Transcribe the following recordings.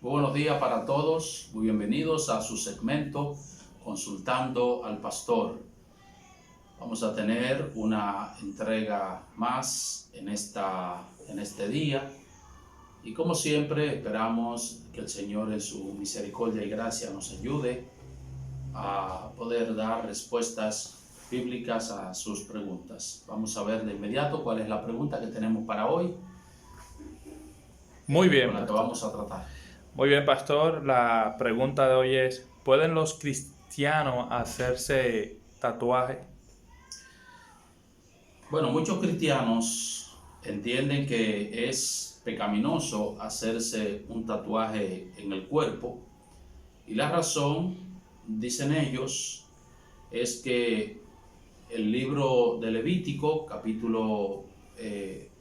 Muy buenos días para todos, muy bienvenidos a su segmento Consultando al Pastor. Vamos a tener una entrega más en este día y como siempre esperamos que el Señor en su misericordia y gracia nos ayude a poder dar respuestas bíblicas a sus preguntas. Vamos a ver de inmediato cuál es la pregunta que tenemos para hoy. Muy bien, con la que pastor. vamos a tratar. Muy bien, pastor. La pregunta de hoy es, ¿pueden los cristianos hacerse tatuaje? Bueno, muchos cristianos entienden que es pecaminoso hacerse un tatuaje en el cuerpo y la razón, dicen ellos, es que el libro de Levítico, capítulo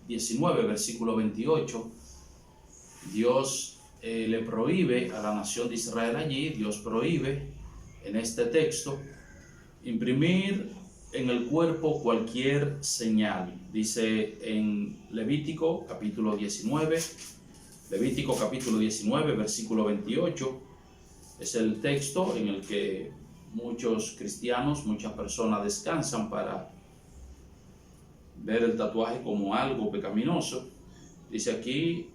19, versículo 28, Dios le prohíbe a la nación de Israel allí, Dios prohíbe en este texto imprimir en el cuerpo cualquier señal. Dice en Levítico capítulo 19, versículo 28, es el texto en el que muchos cristianos, muchas personas descansan para ver el tatuaje como algo pecaminoso. Dice aquí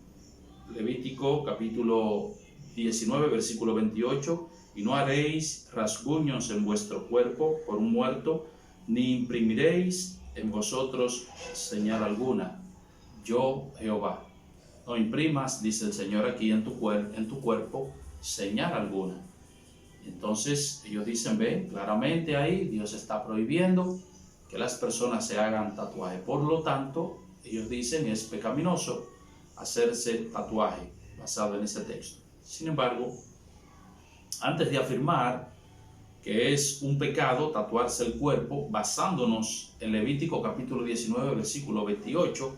Levítico capítulo 19, versículo 28, y no haréis rasguños en vuestro cuerpo por un muerto, ni imprimiréis en vosotros señal alguna. Yo, Jehová. No imprimas, dice el Señor aquí en tu cuerpo, señal alguna. Entonces ellos dicen, ven, claramente ahí Dios está prohibiendo que las personas se hagan tatuaje. Por lo tanto, ellos dicen, es pecaminoso hacerse tatuaje basado en ese texto. Sin embargo, antes de afirmar que es un pecado tatuarse el cuerpo, basándonos en Levítico capítulo 19, versículo 28,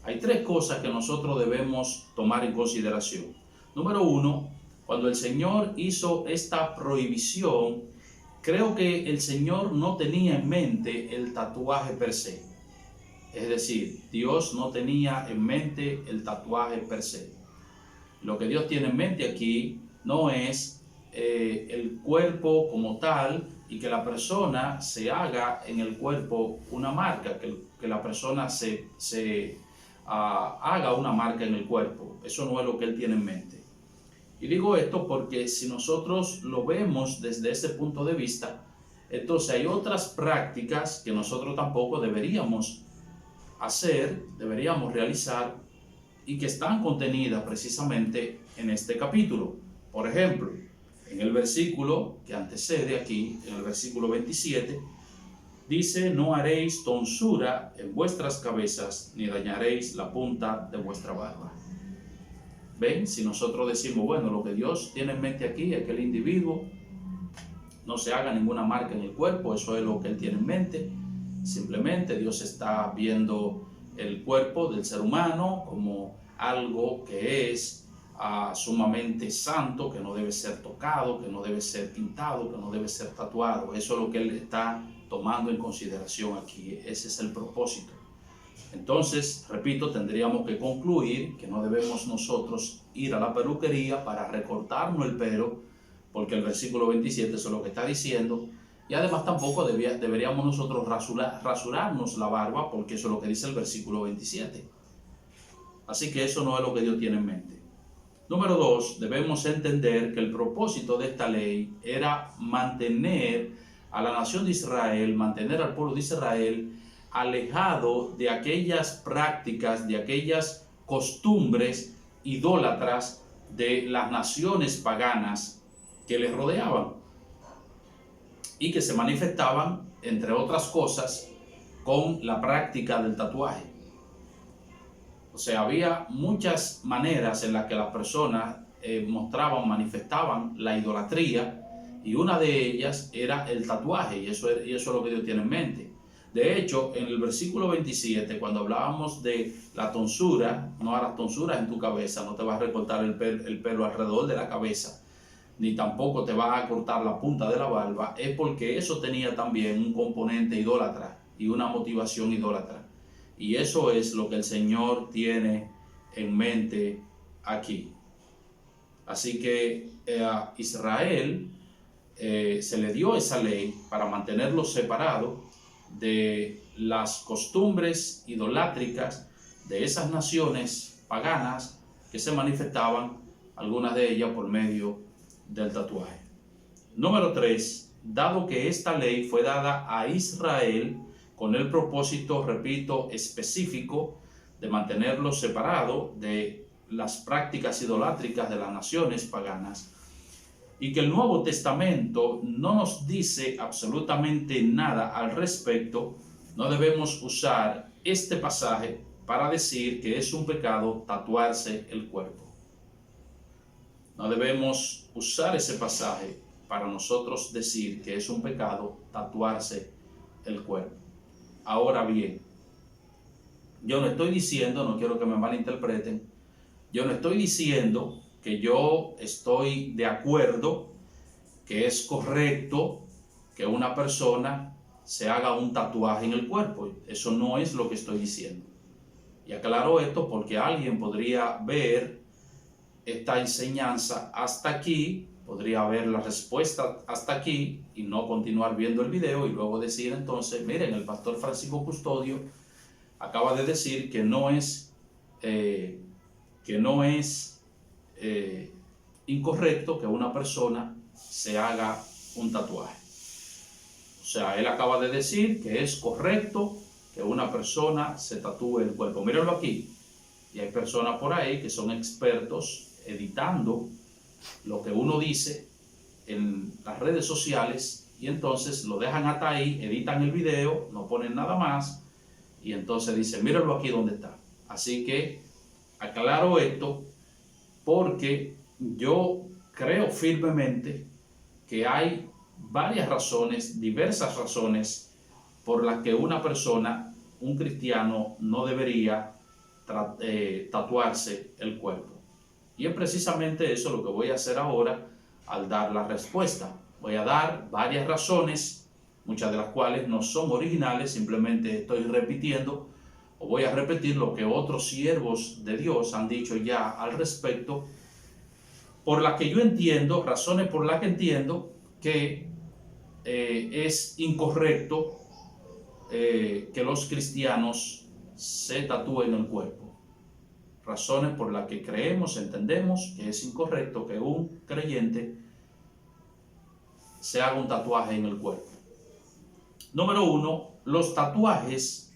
hay tres cosas que nosotros debemos tomar en consideración. Número uno, cuando el Señor hizo esta prohibición, creo que el Señor no tenía en mente el tatuaje per se. Es decir, Dios no tenía en mente el tatuaje per se. Lo que Dios tiene en mente aquí no es el cuerpo como tal y que la persona se haga en el cuerpo una marca, que la persona haga una marca en el cuerpo. Eso no es lo que Él tiene en mente. Y digo esto porque si nosotros lo vemos desde ese punto de vista, entonces hay otras prácticas que nosotros tampoco deberíamos realizar y que están contenidas precisamente en este capítulo. Por ejemplo, en el versículo que antecede aquí, en el versículo 27, dice, no haréis tonsura en vuestras cabezas, ni dañaréis la punta de vuestra barba. ¿Ven? Si nosotros decimos, bueno, lo que Dios tiene en mente aquí es que el individuo no se haga ninguna marca en el cuerpo, eso es lo que Él tiene en mente. Simplemente Dios está viendo el cuerpo del ser humano como algo que es sumamente santo, que no debe ser tocado, que no debe ser pintado, que no debe ser tatuado. Eso es lo que Él está tomando en consideración aquí. Ese es el propósito. Entonces, repito, tendríamos que concluir que no debemos nosotros ir a la peluquería para recortarnos el pelo, porque el versículo 27 eso es lo que está diciendo. Y además tampoco deberíamos nosotros rasurarnos la barba, porque eso es lo que dice el versículo 27. Así que eso no es lo que Dios tiene en mente. Número 2, debemos entender que el propósito de esta ley era mantener a la nación de Israel, mantener al pueblo de Israel alejado de aquellas prácticas, de aquellas costumbres idólatras de las naciones paganas que les rodeaban y que se manifestaban, entre otras cosas, con la práctica del tatuaje. O sea, había muchas maneras en las que las personas manifestaban la idolatría, y una de ellas era el tatuaje, y eso es lo que Dios tiene en mente. De hecho, en el versículo 27, cuando hablábamos de la tonsura, no harás tonsuras en tu cabeza, no te vas a recortar el pelo alrededor de la cabeza, ni tampoco te vas a cortar la punta de la barba, es porque eso tenía también un componente idólatra y una motivación idólatra. Y eso es lo que el Señor tiene en mente aquí. Así que a Israel se le dio esa ley para mantenerlo separado de las costumbres idolátricas de esas naciones paganas que se manifestaban, algunas de ellas por medio del tatuaje. Número 3. Dado que esta ley fue dada a Israel con el propósito, repito, específico de mantenerlo separado de las prácticas idolátricas de las naciones paganas, y que el Nuevo Testamento no nos dice absolutamente nada al respecto, no debemos usar este pasaje para decir que es un pecado tatuarse el cuerpo. No debemos usar ese pasaje para nosotros decir que es un pecado tatuarse el cuerpo. Ahora bien, yo no estoy diciendo, no quiero que me malinterpreten, yo no estoy diciendo que yo estoy de acuerdo que es correcto que una persona se haga un tatuaje en el cuerpo. Eso no es lo que estoy diciendo. Y aclaro esto porque alguien podría ver esta enseñanza hasta aquí, podría ver la respuesta hasta aquí y no continuar viendo el video y luego decir entonces, miren, el pastor Francisco Custodio acaba de decir que no es incorrecto que una persona se haga un tatuaje. O sea, él acaba de decir que es correcto que una persona se tatúe el cuerpo. Mírenlo aquí. Y hay personas por ahí que son expertos editando lo que uno dice en las redes sociales y entonces lo dejan hasta ahí, editan el video, no ponen nada más y entonces dicen, mírenlo aquí donde está. Así que aclaro esto porque yo creo firmemente que hay varias razones, diversas razones por las que una persona, un cristiano, no debería tatuarse el cuerpo. Y es precisamente eso lo que voy a hacer ahora al dar la respuesta. Voy a dar varias razones, muchas de las cuales no son originales, simplemente estoy repitiendo o voy a repetir lo que otros siervos de Dios han dicho ya al respecto, por las que yo entiendo, razones por las que entiendo que es incorrecto que los cristianos se tatúen el cuerpo. Razones por las que creemos, entendemos que es incorrecto que un creyente se haga un tatuaje en el cuerpo. Número 1, los tatuajes.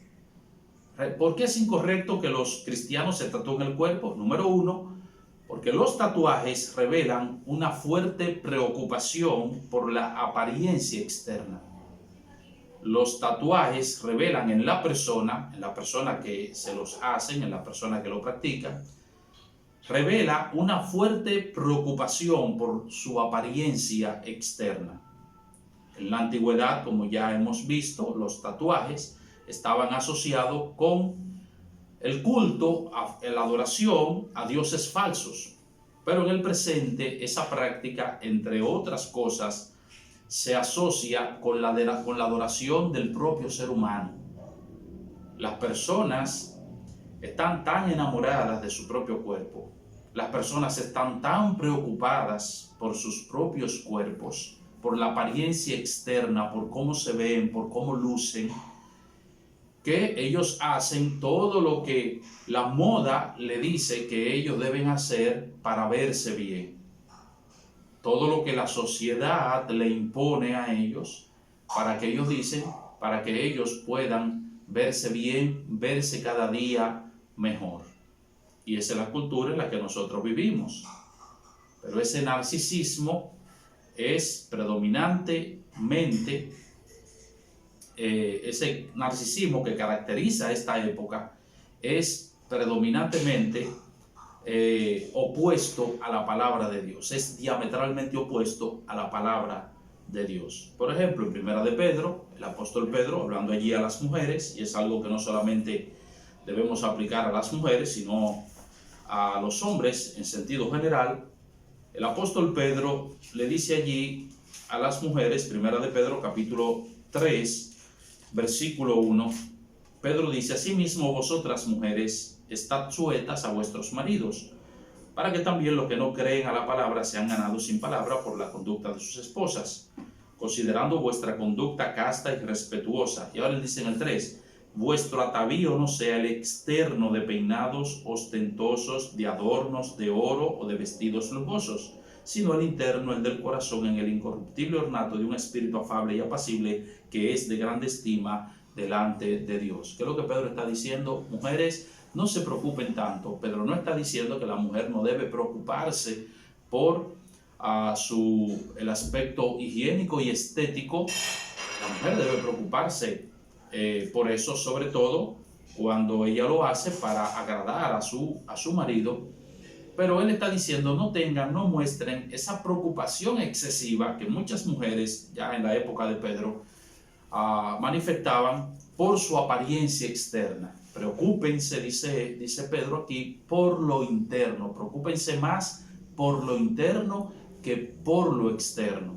¿Por qué es incorrecto que los cristianos se tatúen el cuerpo? Número 1, porque los tatuajes revelan una fuerte preocupación por la apariencia externa. Los tatuajes revelan en la persona que se los hacen, en la persona que lo practica, revela una fuerte preocupación por su apariencia externa. En la antigüedad, como ya hemos visto, los tatuajes estaban asociados con el culto, la adoración a dioses falsos. Pero en el presente, esa práctica, entre otras cosas, se asocia con la adoración del propio ser humano. Las personas están tan enamoradas de su propio cuerpo, las personas están tan preocupadas por sus propios cuerpos, por la apariencia externa, por cómo se ven, por cómo lucen, que ellos hacen todo lo que la moda le dice que ellos deben hacer para verse bien. Todo lo que la sociedad le impone a ellos para que ellos puedan verse bien, verse cada día mejor. Y esa es la cultura en la que nosotros vivimos. Pero ese narcisismo es predominantemente, ese narcisismo que caracteriza esta época es predominantemente opuesto a la palabra de Dios, es diametralmente opuesto a la palabra de Dios. Por ejemplo, en Primera de Pedro, el apóstol Pedro, hablando allí a las mujeres, y es algo que no solamente debemos aplicar a las mujeres, sino a los hombres en sentido general, el apóstol Pedro le dice allí a las mujeres, Primera de Pedro, capítulo 3, versículo 1, Pedro dice, asimismo vosotras mujeres, estad sujetas a vuestros maridos, para que también los que no creen a la palabra sean ganados sin palabra por la conducta de sus esposas, considerando vuestra conducta casta y respetuosa. Y ahora él dice en el 3, vuestro atavío no sea el externo de peinados ostentosos, de adornos de oro o de vestidos lujosos, sino el interno, el del corazón, en el incorruptible ornato de un espíritu afable y apacible, que es de grande estima delante de Dios. ¿Qué es lo que Pedro está diciendo? Mujeres, no se preocupen tanto. Pedro no está diciendo que la mujer no debe preocuparse por el aspecto higiénico y estético. La mujer debe preocuparse por eso, sobre todo cuando ella lo hace para agradar a su marido. Pero él está diciendo, no muestren esa preocupación excesiva que muchas mujeres ya en la época de Pedro manifestaban por su apariencia externa. Preocúpense, dice Pedro aquí, por lo interno. Preocúpense más por lo interno que por lo externo.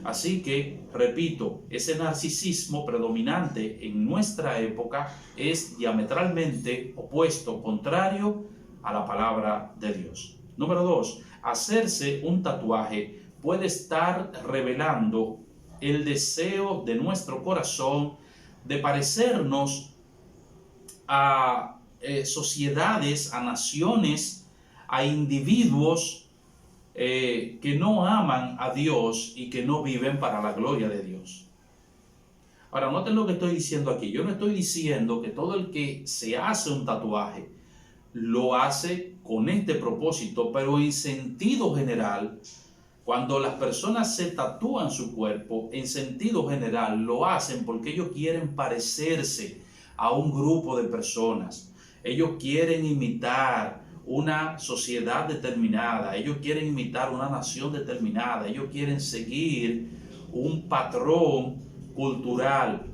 Así que, repito, ese narcisismo predominante en nuestra época es diametralmente opuesto, contrario a la palabra de Dios. Número 2, hacerse un tatuaje puede estar revelando el deseo de nuestro corazón de parecernos a sociedades, a naciones, a individuos que no aman a Dios y que no viven para la gloria de Dios. Ahora, noten lo que estoy diciendo aquí. Yo no estoy diciendo que todo el que se hace un tatuaje lo hace con este propósito, pero en sentido general, cuando las personas se tatúan su cuerpo, en sentido general lo hacen porque ellos quieren parecerse a un grupo de personas. Ellos quieren imitar una sociedad determinada, ellos quieren imitar una nación determinada, ellos quieren seguir un patrón cultural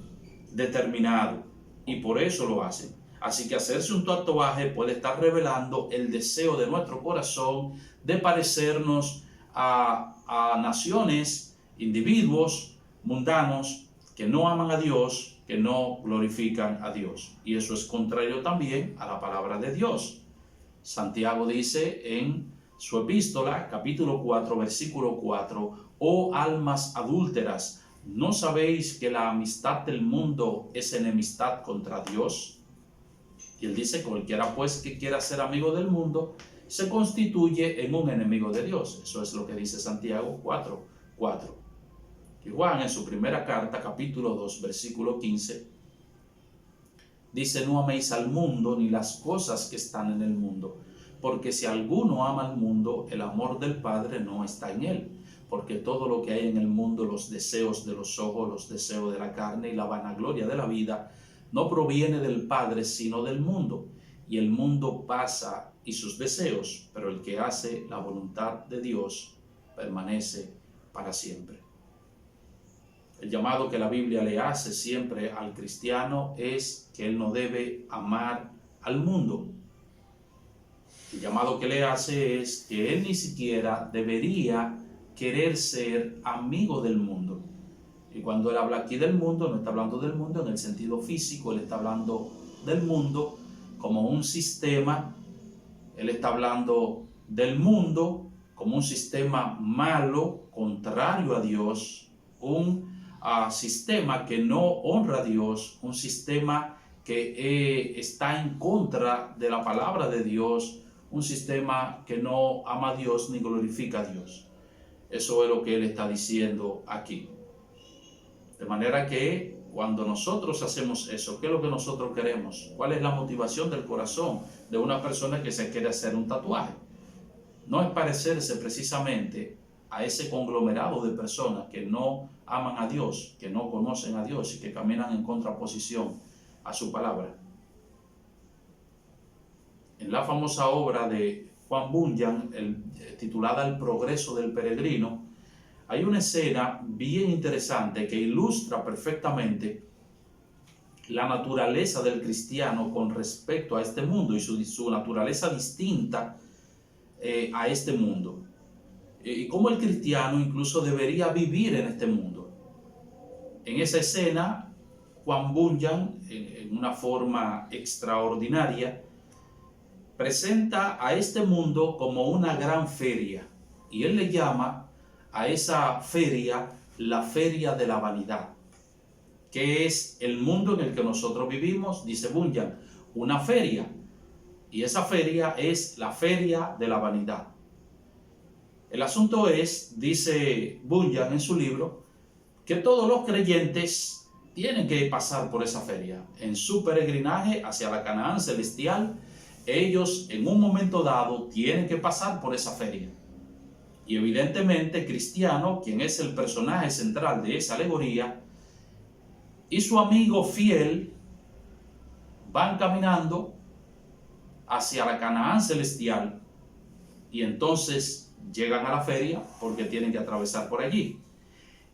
determinado y por eso lo hacen. Así que hacerse un tatuaje puede estar revelando el deseo de nuestro corazón de parecernos a naciones, individuos mundanos que no aman a Dios, que no glorifican a Dios. Y eso es contrario también a la palabra de Dios. Santiago dice en su epístola, capítulo 4, versículo 4, oh almas adúlteras, ¿no sabéis que la amistad del mundo es enemistad contra Dios? Y él dice, cualquiera pues que quiera ser amigo del mundo, se constituye en un enemigo de Dios. Eso es lo que dice Santiago 4:4. Y Juan en su primera carta, capítulo 2, versículo 15, dice, no améis al mundo ni las cosas que están en el mundo, porque si alguno ama al mundo, el amor del Padre no está en él. Porque todo lo que hay en el mundo, los deseos de los ojos, los deseos de la carne y la vanagloria de la vida, no proviene del Padre, sino del mundo. Y el mundo pasa y sus deseos, pero el que hace la voluntad de Dios permanece para siempre. El llamado que la Biblia le hace siempre al cristiano es que él no debe amar al mundo. El llamado que le hace es que él ni siquiera debería querer ser amigo del mundo. Y cuando él habla aquí del mundo, no está hablando del mundo en el sentido físico, él está hablando del mundo como un sistema, él está hablando del mundo como un sistema malo, contrario a Dios, un sistema que no honra a Dios, un sistema que está en contra de la palabra de Dios, un sistema que no ama a Dios ni glorifica a Dios. Eso es lo que él está diciendo aquí. De manera que cuando nosotros hacemos eso, ¿qué es lo que nosotros queremos? ¿Cuál es la motivación del corazón de una persona que se quiere hacer un tatuaje? No es parecerse precisamente a ese conglomerado de personas que no aman a Dios, que no conocen a Dios y que caminan en contraposición a su palabra. En la famosa obra de Juan Bunyan, titulada El progreso del peregrino, hay una escena bien interesante que ilustra perfectamente la naturaleza del cristiano con respecto a este mundo y su naturaleza distinta a este mundo. Y cómo el cristiano incluso debería vivir en este mundo. En esa escena, Juan Bunyan, en una forma extraordinaria, presenta a este mundo como una gran feria, y él le llama a esa feria la feria de la vanidad, que es el mundo en el que nosotros vivimos, dice Bunyan, una feria, y esa feria es la feria de la vanidad. El asunto es, dice Bunyan en su libro, que todos los creyentes tienen que pasar por esa feria. En su peregrinaje hacia la Canaán celestial, ellos en un momento dado tienen que pasar por esa feria. Y evidentemente Cristiano, quien es el personaje central de esa alegoría, y su amigo fiel van caminando hacia la Canaán celestial, y entonces llegan a la feria porque tienen que atravesar por allí.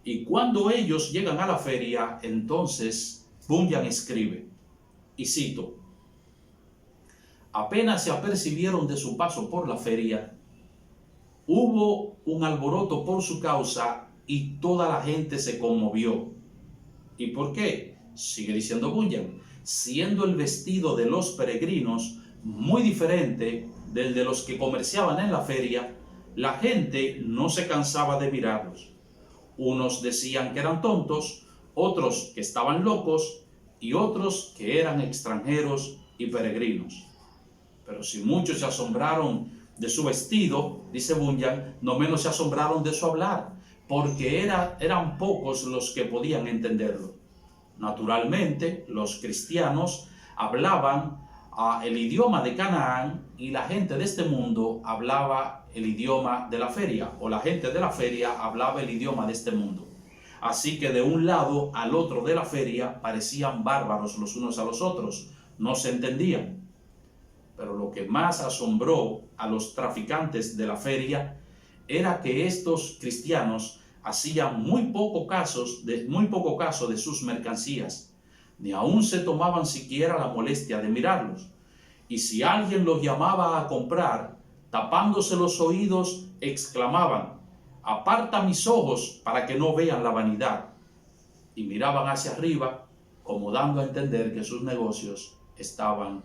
Y cuando ellos llegan a la feria, entonces Bunyan escribe, y cito: apenas se apercibieron de su paso por la feria, hubo un alboroto por su causa y toda la gente se conmovió. ¿Y por qué? Sigue diciendo Bunyan, siendo el vestido de los peregrinos muy diferente del de los que comerciaban en la feria, la gente no se cansaba de mirarlos. Unos decían que eran tontos, otros que estaban locos y otros que eran extranjeros y peregrinos. Pero si muchos se asombraron de su vestido, dice Bunyan, no menos se asombraron de su hablar, porque eran pocos los que podían entenderlo. Naturalmente, los cristianos hablaban el idioma de Canaán y la gente de este mundo hablaba el idioma de la feria, o la gente de la feria hablaba el idioma de este mundo. Así que de un lado al otro de la feria parecían bárbaros los unos a los otros, no se entendían. Pero lo que más asombró a los traficantes de la feria era que estos cristianos hacían muy poco caso de sus mercancías, ni aún se tomaban siquiera la molestia de mirarlos. Y si alguien los llamaba a comprar, tapándose los oídos, exclamaban: aparta mis ojos para que no vean la vanidad. Y miraban hacia arriba, como dando a entender que sus negocios estaban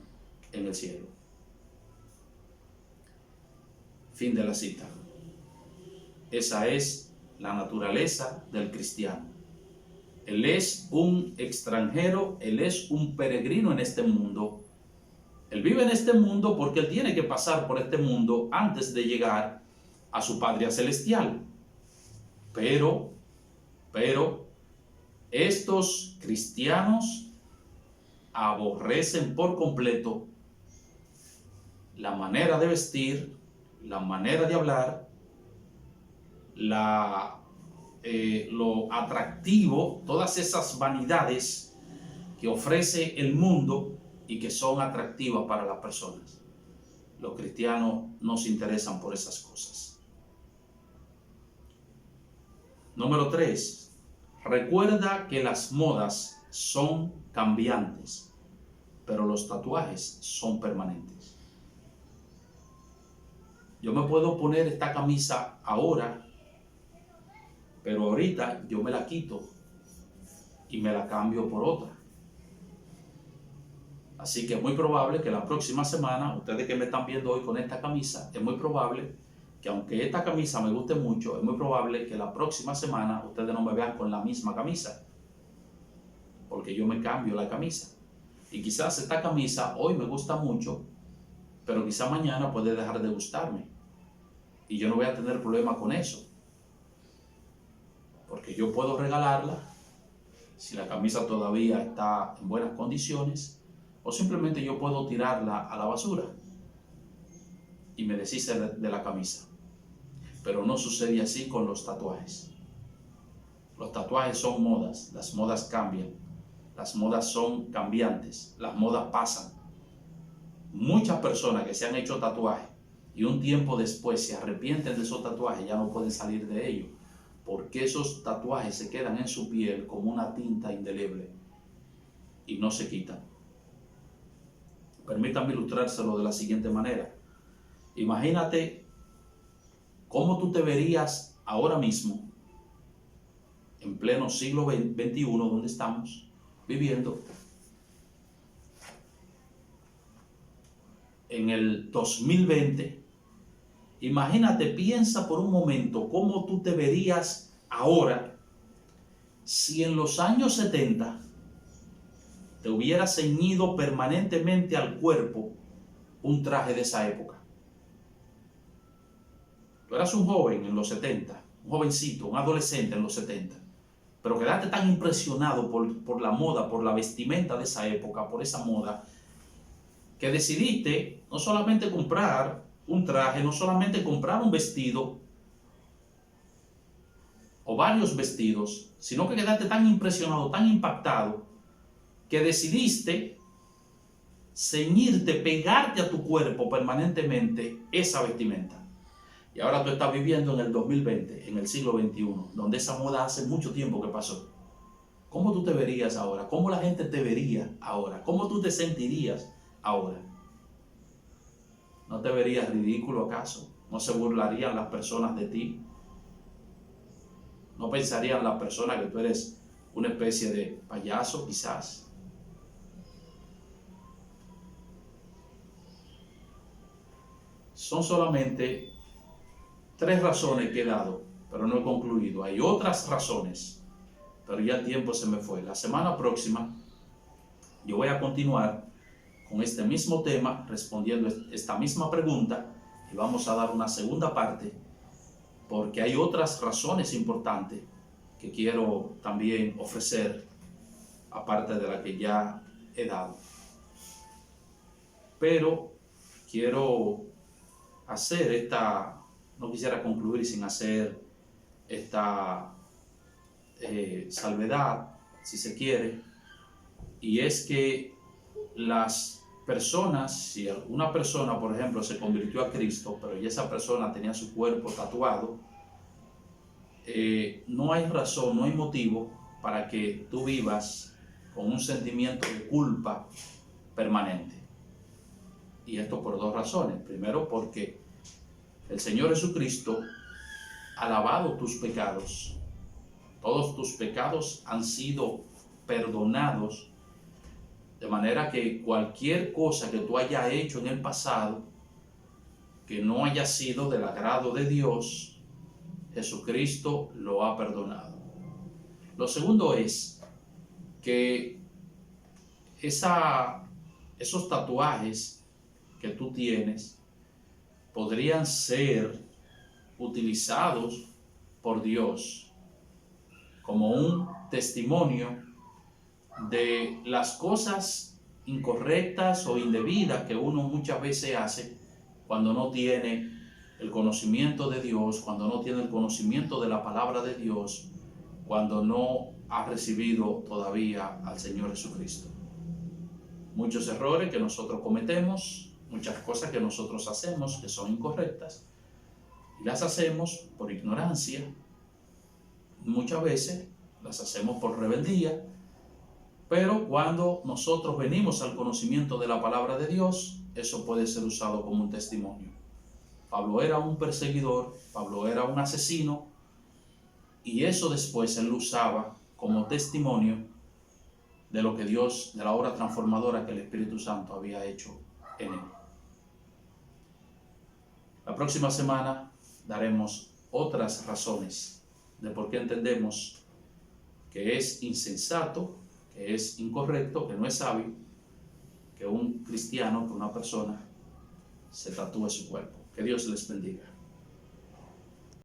en el cielo. Fin de la cita. Esa es la naturaleza del cristiano. Él es un extranjero, él es un peregrino en este mundo. Él vive en este mundo porque él tiene que pasar por este mundo antes de llegar a su patria celestial. Pero, estos cristianos aborrecen por completo la manera de vestir, la manera de hablar, lo atractivo, todas esas vanidades que ofrece el mundo y que son atractivas para las personas. Los cristianos no se interesan por esas cosas. Número 3. Recuerda que las modas son cambiantes, pero los tatuajes son permanentes. Yo me puedo poner esta camisa ahora, pero ahorita yo me la quito y me la cambio por otra. Así que es muy probable que la próxima semana, ustedes que me están viendo hoy con esta camisa, es muy probable que aunque esta camisa me guste mucho, es muy probable que la próxima semana ustedes no me vean con la misma camisa, porque yo me cambio la camisa. Y quizás esta camisa hoy me gusta mucho, pero quizás mañana puede dejar de gustarme. Y yo no voy a tener problema con eso, porque yo puedo regalarla si la camisa todavía está en buenas condiciones, o simplemente yo puedo tirarla a la basura y me deshice de la camisa. Pero no sucede así con los tatuajes. Los tatuajes son modas, las modas cambian, las modas son cambiantes, las modas pasan. Muchas personas que se han hecho tatuajes y un tiempo después se arrepienten de esos tatuajes, ya no pueden salir de ellos, porque esos tatuajes se quedan en su piel como una tinta indeleble y no se quitan. Permítanme ilustrárselo de la siguiente manera. Imagínate cómo tú te verías ahora mismo, en pleno siglo XXI, donde estamos viviendo, en el 2020, imagínate, piensa por un momento cómo tú te verías ahora si en los años 70 te hubiera ceñido permanentemente al cuerpo un traje de esa época. Tú eras un joven en los 70, un jovencito, un adolescente en los 70, pero quedaste tan impresionado por la moda, por la vestimenta de esa época, por esa moda, que decidiste no solamente comprar un traje, no solamente comprar un vestido o varios vestidos, sino que quedaste tan impresionado, tan impactado, que decidiste ceñirte, pegarte a tu cuerpo permanentemente esa vestimenta. Y ahora tú estás viviendo en el 2020, en el siglo XXI, donde esa moda hace mucho tiempo que pasó. ¿Cómo tú te verías ahora? ¿Cómo la gente te vería ahora? ¿Cómo tú te sentirías ahora? ¿No te verías ridículo acaso? ¿No se burlarían las personas de ti? ¿No pensarían las personas que tú eres una especie de payaso quizás? Son solamente 3 razones que he dado, pero no he concluido. Hay otras razones, pero ya el tiempo se me fue. La semana próxima yo voy a continuar con este mismo tema, respondiendo esta misma pregunta, y vamos a dar una segunda parte, porque hay otras razones importantes que quiero también ofrecer, aparte de la que ya he dado. Pero quiero hacer no quisiera concluir sin hacer esta salvedad, si se quiere, y es que las personas, si una persona, por ejemplo, se convirtió a Cristo, pero ya esa persona tenía su cuerpo tatuado, no hay razón, no hay motivo para que tú vivas con un sentimiento de culpa permanente. Y esto por 2 razones. Primero, porque el Señor Jesucristo ha lavado tus pecados. Todos tus pecados han sido perdonados, de manera que cualquier cosa que tú hayas hecho en el pasado que no haya sido del agrado de Dios, Jesucristo lo ha perdonado. Lo segundo es que esos tatuajes que tú tienes podrían ser utilizados por Dios como un testimonio de las cosas incorrectas o indebidas que uno muchas veces hace cuando no tiene el conocimiento de Dios, cuando no tiene el conocimiento de la palabra de Dios, cuando no ha recibido todavía al Señor Jesucristo. Muchos errores que nosotros cometemos, muchas cosas que nosotros hacemos que son incorrectas, y las hacemos por ignorancia, muchas veces las hacemos por rebeldía, pero cuando nosotros venimos al conocimiento de la palabra de Dios, eso puede ser usado como un testimonio. Pablo era un perseguidor, Pablo era un asesino, y eso después él lo usaba como testimonio de lo que Dios, de la obra transformadora que el Espíritu Santo había hecho en él. La próxima semana daremos otras razones de por qué entendemos que es insensato, que es incorrecto, que no es sabio, que un cristiano, que una persona se tatúe su cuerpo. Que Dios les bendiga.